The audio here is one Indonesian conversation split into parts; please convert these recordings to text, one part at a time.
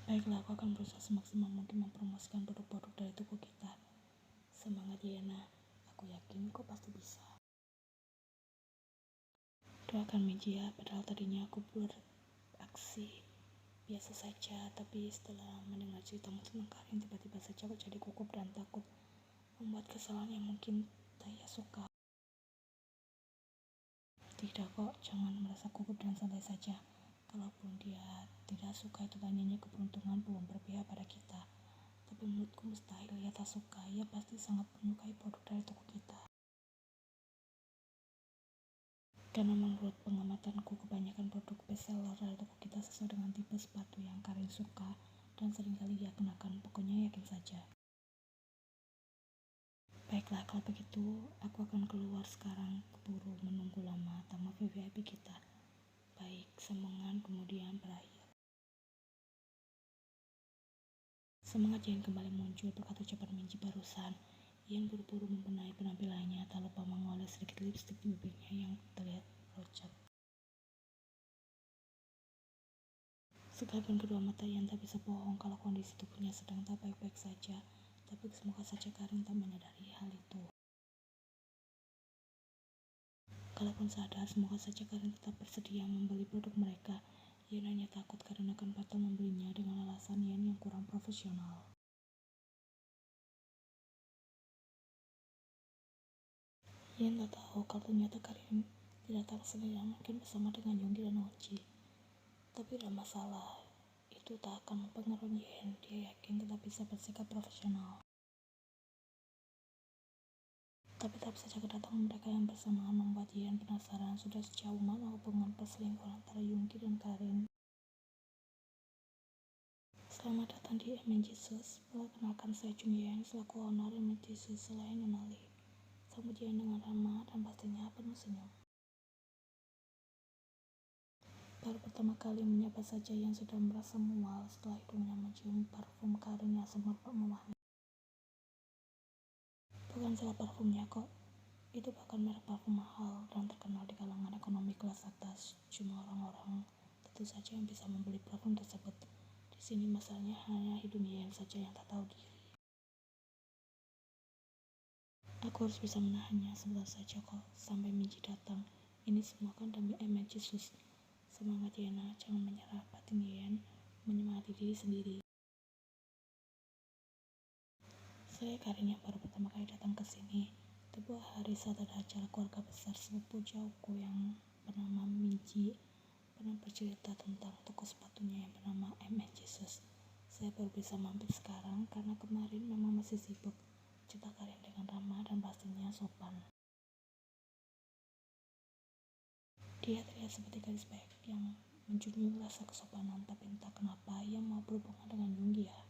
Baiklah, aku akan berusaha semaksimal mungkin mempromosikan produk-produk dari toko kita. Semangat Yena, aku yakin kau pasti bisa. Doakan Minji ya, padahal tadinya aku beraksi biasa saja, tapi setelah mendengar ceritamu tentang Karin, tiba-tiba saja aku jadi gugup dan takut membuat kesalahan yang mungkin Taya suka. Tidak kok, jangan merasa gugup dan santai saja. Kalaupun dia tidak suka, itu tanyanya keberuntungan belum berpihak pada kita. Tapi menurutku mustahil ia tak suka, ia pasti sangat menyukai produk dari toko kita. Karena menurut pengamatanku, kebanyakan produk bestseller dari toko kita sesuai dengan tipe sepatu yang Karin suka dan seringkali ia kenakan, pokoknya yakin saja. Baiklah, kalau begitu aku akan keluar sekarang, keburu menunggu lama tamu VIP kita. Baik, semangat kemudian berakhir. Semangat Yen kembali muncul berkat ucapan Minji barusan. Yen buru-buru membenahi penampilannya, tak lupa mengoles sedikit lipstik di bibirnya yang terlihat pucat. Sekalipun kedua mata Yen tak bisa bohong kalau kondisi tubuhnya sedang tak baik-baik saja, tapi semoga saja Karin tak menyadari hal itu. Kalaupun sadar, semoga saja Karin tetap bersedia membeli produk mereka. Yen hanya takut Karin akan batal membelinya dengan alasan Yen yang kurang profesional. Yen tak tahu kalau ternyata Karin tidak datang sendirian, mungkin bersama dengan Yonggi dan Onji. Tapi tidak masalah, itu tak akan mempengaruhi Yen. Dia yakin tetap bisa bersikap profesional. Tapi tetap saja kedatangan mereka yang bersamaan membuat Yen penasaran sudah sejauh mana hubungan perselingkuhan antara Yonggi dan Karin. Selamat datang di MNJsus. Perkenalkan saya Jung Yen selaku owner MNJsus. Selain Nonali, sambut Yen dengan ramah dan pastinya penuh senyum. Baru pertama kali menyapa saja Yen sudah merasa mual setelah hidungnya mencium parfum Karin yang sangat mewangi. Bukan salah parfumnya kok, itu bahkan merek parfum mahal dan terkenal di kalangan ekonomi kelas atas. Cuma orang-orang tentu saja yang bisa membeli parfum tersebut. Di sini masalahnya hanya hidung Yen saja yang tak tahu diri. Aku harus bisa menahannya sebentar saja kok, sampai Minji datang. Ini semua kan demi MNJsus. Semangat Yena, jangan menyerah. Batin Yen menyemangati diri sendiri. Saya Karin yang baru pertama kali datang ke sini. Sebuah hari saat ada acara keluarga besar, sepupu jauhku yang bernama Minji pernah bercerita tentang toko sepatunya yang bernama MNJsus. Saya baru bisa mampir sekarang karena kemarin memang masih sibuk. Cerita Karin dengan ramah dan pastinya sopan. Dia terlihat seperti gadis baik yang menjunjung rasa kesopanan, tapi entah kenapa ia mau berhubungan dengan Yonggi ya.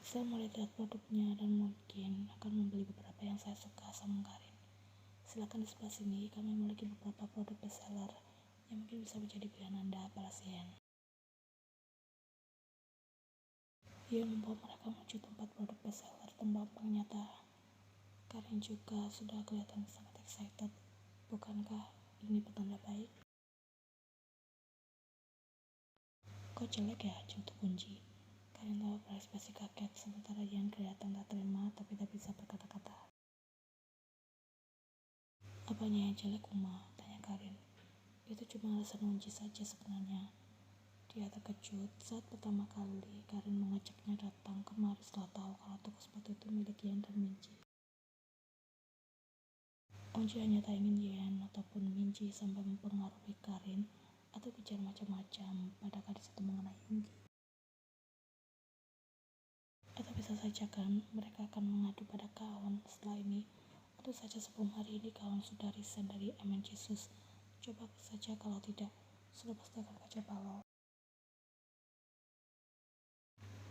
Saya mulai lihat produknya dan mungkin akan membeli beberapa yang saya suka sama Karin. Silakan di sebelah sini, kami memiliki beberapa produk bestseller yang mungkin bisa menjadi pilihan Anda, balas Yen. Ia membawa mereka menuju tempat produk bestseller. Ternyata Karin juga sudah kelihatan sangat excited. Bukankah ini petanda baik? Kok jelek ya, jatuh kunci. Karin tahu berekspresi kaget, sementara Yen kelihatan tak terima tapi tak bisa berkata-kata. Apanya yang jelek, Uma? Tanya Karin. Itu cuma alasan Onji saja sebenarnya. Dia terkejut saat pertama kali Karin mengajaknya datang kemari setelah tahu kalau toko sepatu itu milik Yen dan Minji. Onji hanya tak ingin Yen ataupun Minji sampai mempengaruhi Karin atau bicara macam-macam pada gadis itu mengenai Yonggi. Atau bisa saja kan mereka akan mengadu pada kawan setelah ini. Atau saja sebelum hari ini kawan sudah resign dari MNJsus. Coba saja kalau tidak, sudah pasti akan kacau balau.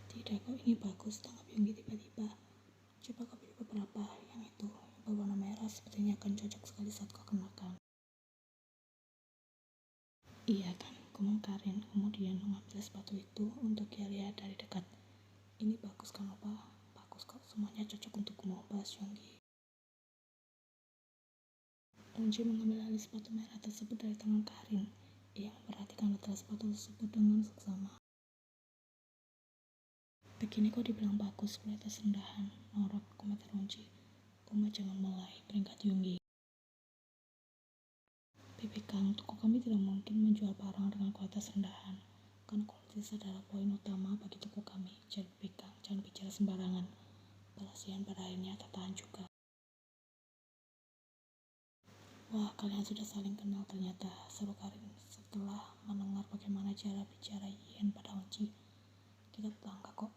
Tidak kok, ini bagus, tanggap Yonggi tiba-tiba. Coba kau pilih beberapa, yang itu berwarna merah sepertinya akan cocok sekali saat kau kenakan. Iya kan, ngomong Karin kemudian mengambil sepatu itu untuk ia lihat dari dekat. Ini bagus kan opa? Bagus kok, semuanya cocok untukmu, bahas Yonggi. Onji mengambil alih sepatu merah tersebut dari tangan Karin. Ia memperhatikan detail sepatu tersebut dengan seksama. Begini kok dibilang bagus, kualitas rendahan, norak, komentar kunci. Uma jangan mulai, peringkat Yunggi. Bibi Kang, toko kami tidak mungkin menjual barang dengan kualitas rendahan, karena kualitas adalah poin utama bagi toko kami. Jadi Bibi Kang, jangan bicara sembarangan. Balas Ian pada akhirnya tak tahan juga. Wah, kalian sudah saling kenal ternyata, seru Karin setelah mendengar bagaimana cara bicara Ian pada Onci. Kita tetangga kok.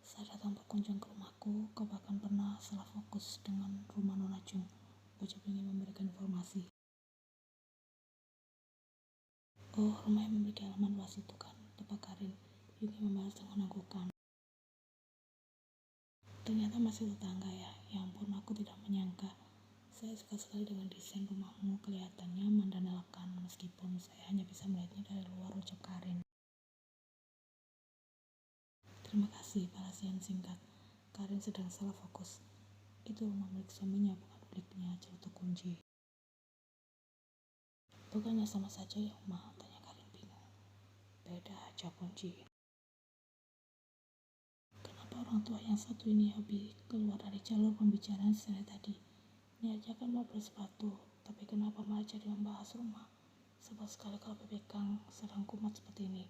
Saat datang berkunjung ke rumahku, kau bahkan pernah salah fokus dengan rumah Nona Jung. Bocah ingin memberikan informasi. Oh, rumah yang memiliki halaman luas itu kan, tebak Karin. Yunggi membalas dengan anggukan. Ternyata masih tetangga ya. Ya ampun, aku tidak menyangka. Saya suka sekali dengan desain rumahmu, kelihatan nyaman dan elegan meskipun saya hanya bisa melihatnya dari luar, ucap Karin. Terima kasih, balas Ian singkat. Karin sedang salah fokus. Itu rumah milik suaminya, bukan miliknya, celutuk kunci. Bukannya sama saja ya, Uma? Tanya Karin bingung. Beda aja kunci. Kenapa orang tua yang satu ini hobi keluar dari jalur pembicaraan saya tadi? Ini aja kan mau beli sepatu, tapi kenapa malah jadi membahas rumah? Sebab sekali kalau Bebek Kang sedang kumat seperti ini.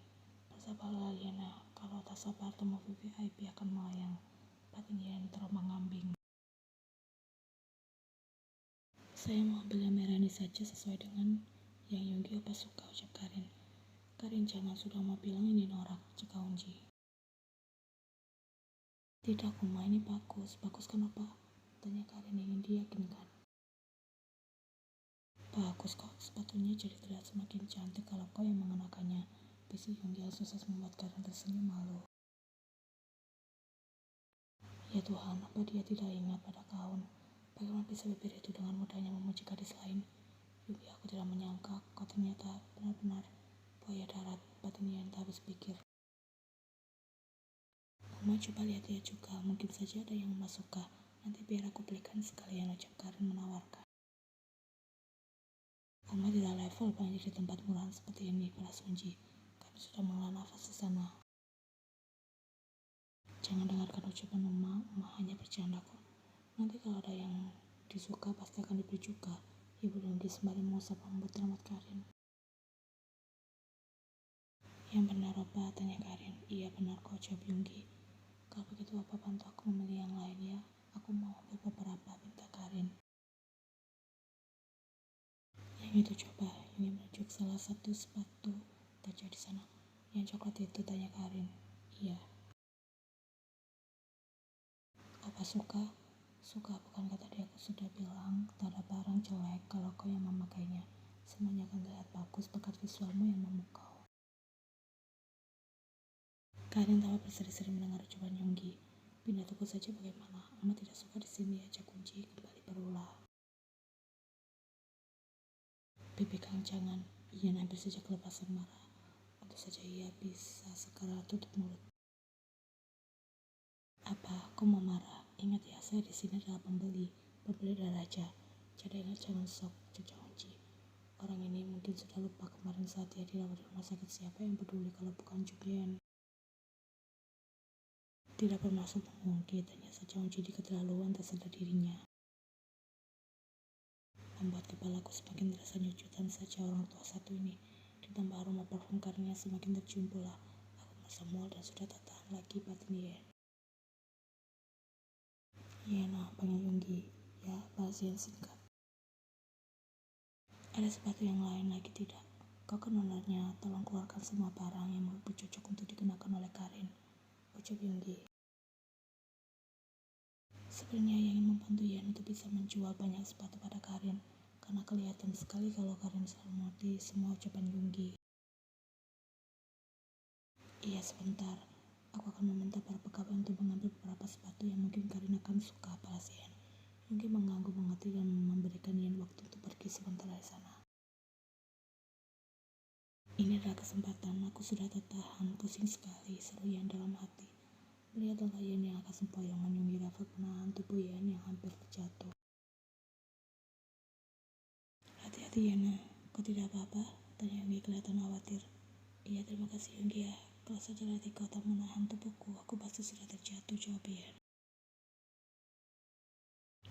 Bersabarlah Yena, kalau tak sabar temu VIP akan melayang. Batin Yen terombang-ambing. Saya mau ambil yang merah ini saja sesuai dengan yang Yunggi Opa suka, ucap Karin. Karin jangan, sudah mau bilang ini norak, cekak Unji. Tidak Kuma, ini bagus. Bagus kenapa? Tanya Karin ingin diyakinkan. Bagus kok, sepatunya jadi terlihat semakin cantik kalau kau yang mengenakannya. Bisik Yunggi yang sukses membuat Karin tersenyum malu. Ya Tuhan, apa dia tidak ingat pada kaun? Bagaimana bisa bibir itu dengan mudahnya memuji gadis lain? Yunggi, aku tidak menyangka kau ternyata benar-benar buaya darat, batin Yen tak habis pikir. Uma coba lihat dia juga, mungkin saja ada yang Uma suka. Nanti biar aku belikan sekalian, ucap Karin menawarkan. Uma tidak level banyak di tempat murahan seperti ini, balas Unji. Kami sudah menghela nafas di sana. Jangan dengarkan ucapan Uma hanya bercanda kok. Nanti kalau ada yang disuka pasti akan dibeli juga. Ibu Yunggi sembari mengusap rambut rambut Karin. Yang benar Opa, tanya Karin. Iya benar kok, jawab Yunggi. Kalau begitu Opa bantu aku memilih yang lain ya. Aku mau ambil beberapa, minta Karin. Yang itu coba, Yunggi menunjuk salah satu sepatu kaca di sana. Yang coklat itu, tanya Karin. Iya. Opa suka? Suka, bukankah tadi aku sudah bilang tak ada barang jelek kalau kau yang memakainya. Semuanya akan terlihat bagus berkat visualmu yang memukau. Karin tawa berseri-seri mendengar ucapan Yunggi. Pindah toko saja bagaimana? Uma tidak suka di sini, ajak kunci kembali berulah. Bibi Kang jangan, Ian hampir saja kelepasan marah. Tentu saja ia bisa sekarang tutup mulut. Apa? Kau mau marah? Ingat ya, saya di sini adalah pembeli dan raja. Jadi ingat jangan sok, cecah kunci. Orang ini mungkin sudah lupa kemarin saat dia dirawat di rumah sakit, siapa yang peduli kalau bukan Julian. Tidak bermaksud mengungkit, hanya saja Unci di keterlaluan tak sadar dirinya. Membuat kepalaku semakin terasa nyucutan saja orang tua satu ini. Ditambah aroma parfum Karinnya semakin tercium pula. Aku merasa mual dan sudah tak tahan lagi, batin Yen. Yena, panggil Yunggi. Ya, balas Yen singkat. Ada sepatu yang lain lagi tidak? Kau kan ownernya, tolong keluarkan semua barang yang menurutmu cocok untuk digunakan oleh Karin, ucap Yunggi. Sebenarnya yang ingin membantu Yen untuk bisa menjual banyak sepatu pada Karin, karena kelihatan sekali kalau Karin selalu mengerti semua ucapan Yunggi. Iya sebentar, aku akan meminta para pegawai untuk mengambil beberapa sepatu yang mungkin Karin akan suka, balas Yen. Yunggi mengangguk mengerti dan memberikan Yen waktu untuk pergi sebentar dari sana. Ini adalah kesempatan, aku sudah tertahan, pusing sekali, seru Yen dalam hati. Melihat langkah Yen yang akan sempoyongan, Yunggi dapat menahan tubuh Yen yang hampir terjatuh. Hati-hati Yena, kau tidak apa-apa? Tanya Yonggi kelihatan khawatir. Iya, terima kasih Yonggi ya. Kalau saja hati kau tak menahan tubuhku, aku pasti sudah terjatuh, jawab Ian.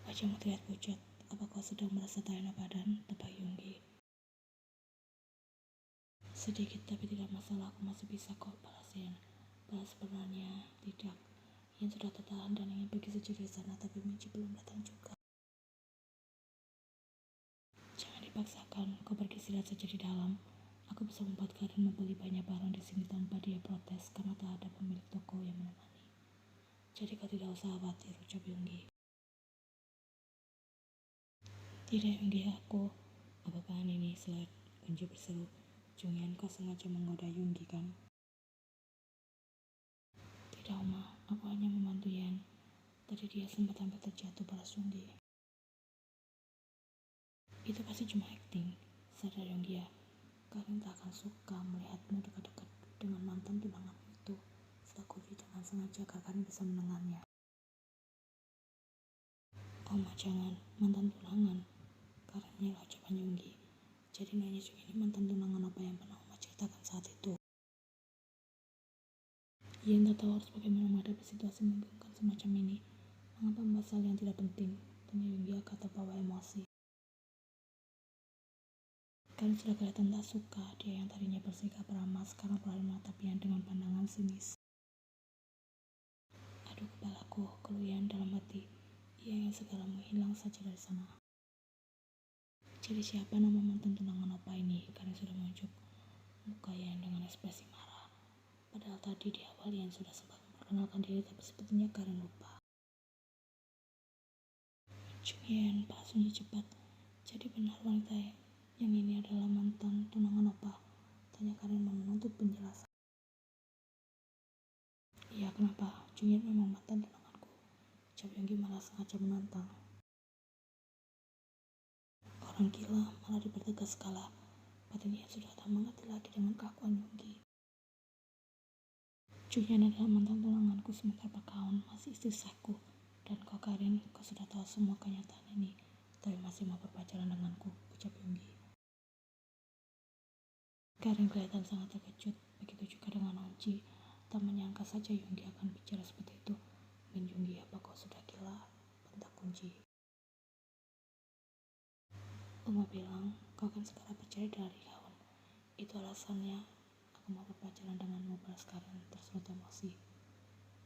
Wajahmu terlihat pucat. Apa kau sedang merasa tak enak badan? Tebak Yonggi. Sedikit, tapi tidak masalah, aku masih bisa kok, balas Ian. Balas sebenarnya tidak. Ian sudah tertahan dan ingin pergi sejauh di sana, tapi Minji belum datang juga. Jangan dipaksakan, kau beristirahat saja di dalam. Aku bisa membuat Karin membeli banyak barang di sini tanpa dia protes karena tak ada pemilik toko yang menemani. Jadi kau tidak usah khawatir, ucap Yonggi. Tidak Yonggi, aku. Apa-apaan ini, Slide? Minji berseru. Jungian, kau sengaja menggoda Yonggi kan? Tidak Oma, aku hanya membantu Ian. Tadi dia sempat hampir terjatuh, balas Yonggi. Itu pasti cuma acting, sadar Yonggi ya. Karin tak akan suka melihatmu dekat-dekat dengan mantan tunanganmu itu. Selaku dengan sengaja agar Karin bisa mendengarnya. Oma jangan, mantan tunangan. Karin menyela ucapan Yonggi. Jadi nanya juga ini mantan tunangan apa yang pernah Oma ceritakan saat itu. Ian tak tahu harus bagaimana menghadapi situasi membingungkan semacam ini. Mengapa membahas hal yang tidak penting? Tanya Yonggi agak terbawa emosi. Karin sudah kelihatan tak suka. Dia yang tadinya bersikap ramah sekarang beralih menatap Ian dengan pandangan sinis. Aduh kepalaku, keluh Ian dalam hati. Ia yang segera menghilang saja dari sana. Jadi siapa nama mantan tunangan opa ini? Karin sudah menunjuk muka Ian dengan ekspresi marah. Padahal tadi di awal Ian sudah sempat memperkenalkan diri, tapi sepertinya Karin lupa. Ian, Pak Sunyi cepat. Jadi benar wanita yang ini adalah mantan tunangan opa? Tanya Karin menuntut penjelasan. Iya, kenapa? Jungian memang mantan tunanganku. Ucap Yonggi malah sengaja menantang. Orang gila malah dipertegas skala. Batin Ian sudah tak mengerti lagi dengan keakuan Yonggi. Jungian adalah mantan tunanganku sementara Pak Kaun masih istri sahku. Dan kau Karin, kau sudah tahu semua kenyataan ini, tapi masih mau berpacaran denganku, ucap Yonggi. Karin kelihatan sangat terkejut, begitu juga dengan Onci. Tak menyangka saja Yonggi akan bicara seperti itu. Dan Yonggi, apa kau sudah gila? Bentak Onci. Oma bilang, kau akan segera bercerai dari Kaun. Itu alasannya aku mau berpacaran denganmu, balas Karin tersulut emosi.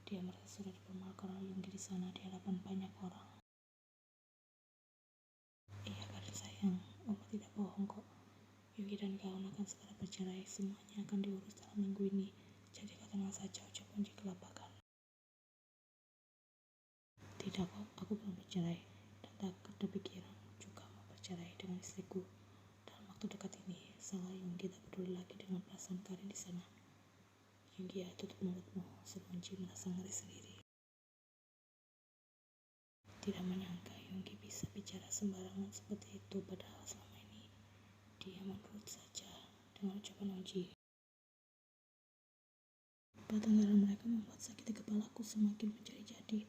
Dia merasa sudah dipermalukan oleh Yonggi di sana di hadapan banyak orang. Iya Karin sayang, Oma tidak bohong kok. Yonggi dan Kaun akan segera bercerai, semuanya akan diurus dalam minggu ini. Jadi kau tenang saja, ucap Onci kelabakan. Tidak kok, aku belum bercerai dan tak kepikiran juga mau bercerai dengan istriku. Dalam waktu dekat ini, salah Yonggi tak peduli lagi dengan perasaan Karin di sana. Yonggi ya, tutup mulutmu, suruh Onci merasa ngeri sendiri. Tidak menyangka Yonggi bisa bicara sembarangan seperti itu, padahal selama ini dia menurut saja dengan ucapan Onci. Pertengkaran mereka membuat sakit di kepalaku semakin menjadi-jadi.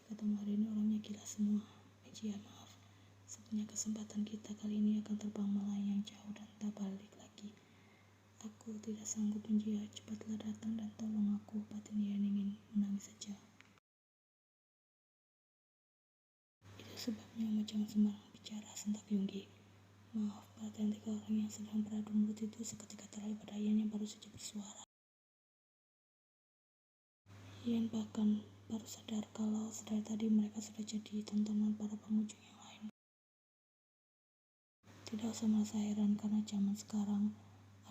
Ketemu hari ini orangnya gila semua. Minji ya maaf. Sebenarnya kesempatan kita kali ini akan terbang melayang jauh dan tak balik lagi. Aku tidak sanggup Minji ya, cepatlah datang dan tolong aku. Batin Ian ingin menangis saja. Itu sebabnya Oma jangan sembarang bicara, sentak Yonggi. Maaf, perhatian tiga orang yang sedang beradu mulut itu seketika teralih pada Ian yang baru saja bersuara. Ian bahkan baru sadar kalau sedari tadi mereka sudah jadi tontonan para pengunjung yang lain. Tidak usah merasa heran karena zaman sekarang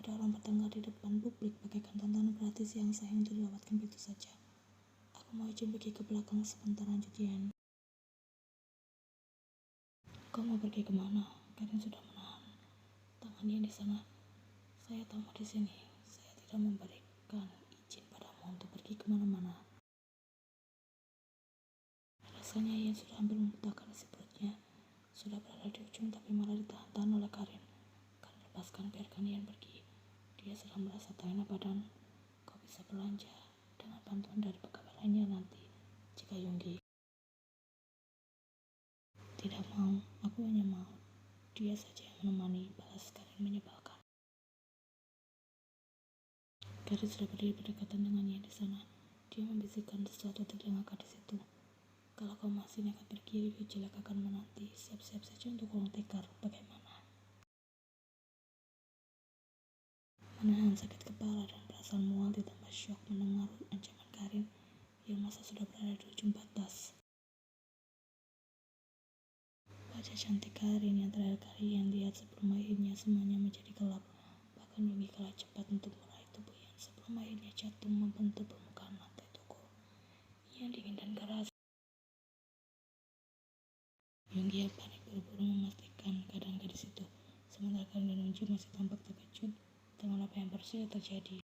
ada orang bertengkar di depan publik bagaikan tontonan gratis yang sayang untuk dilewatkan begitu saja. Aku mau izin pergi ke belakang sebentar, lanjut Ian. Kau mau pergi kemana? Karin sudah menahan tangan Ian di sana. Saya tamu di sini. Saya tidak memberikan izin padamu untuk pergi kemana-mana. Rasanya Ian sudah hampir memuntahkan isi perutnya. Sudah berada di ujung tapi malah ditahan-tahan oleh Karin. Karin lepaskan, biarkan Ian pergi. Dia sedang merasa tak enak badan. Kau bisa belanja dengan bantuan dari pegawai lainnya nanti, jika Yonggi. Tidak mau, aku hanya mau dia saja yang menemani, balas Karin menyebalkan. Karin sudah berdiri berdekatan dengannya di sana. Dia membisikkan sesuatu telinga gadis itu. Kalau kau masih nekat pergi, lebih jelek akan menanti. Siap-siap saja untuk kurung tikar. Bagaimana? Menahan sakit kepala dan perasaan mual ditambah syok mendengar ancaman Karin yang masa sudah berada di ujung batas. Wajah cantik Karin yang terakhir kali yang lihat sebelum akhirnya semuanya menjadi gelap. Bahkan Yonggi kalah cepat untuk meraih tubuh yang sebelum akhirnya jatuh membentuk permukaan lantai toko yang dingin dan keras. Yonggi yang panik buru-buru memastikan keadaan gadis itu, sementara Karin dan Unji masih tampak terkejut dengan apa yang baru saja terjadi.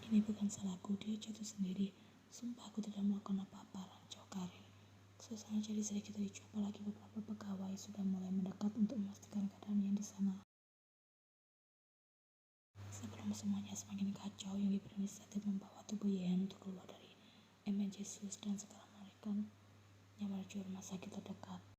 Ini bukan salahku, dia jatuh sendiri. Sumpah aku tidak melakukan apa-apa, rancau Karin. Suasana jadi sedikit ricuh, apalagi beberapa pegawai sudah mulai mendekat untuk memastikan keadaannya di sana. Sebelum semuanya semakin kacau, Yonggi berinisiatif membawa tubuh Yehan untuk keluar dari MNC Sus dan segera melarikannya menuju rumah sakit terdekat.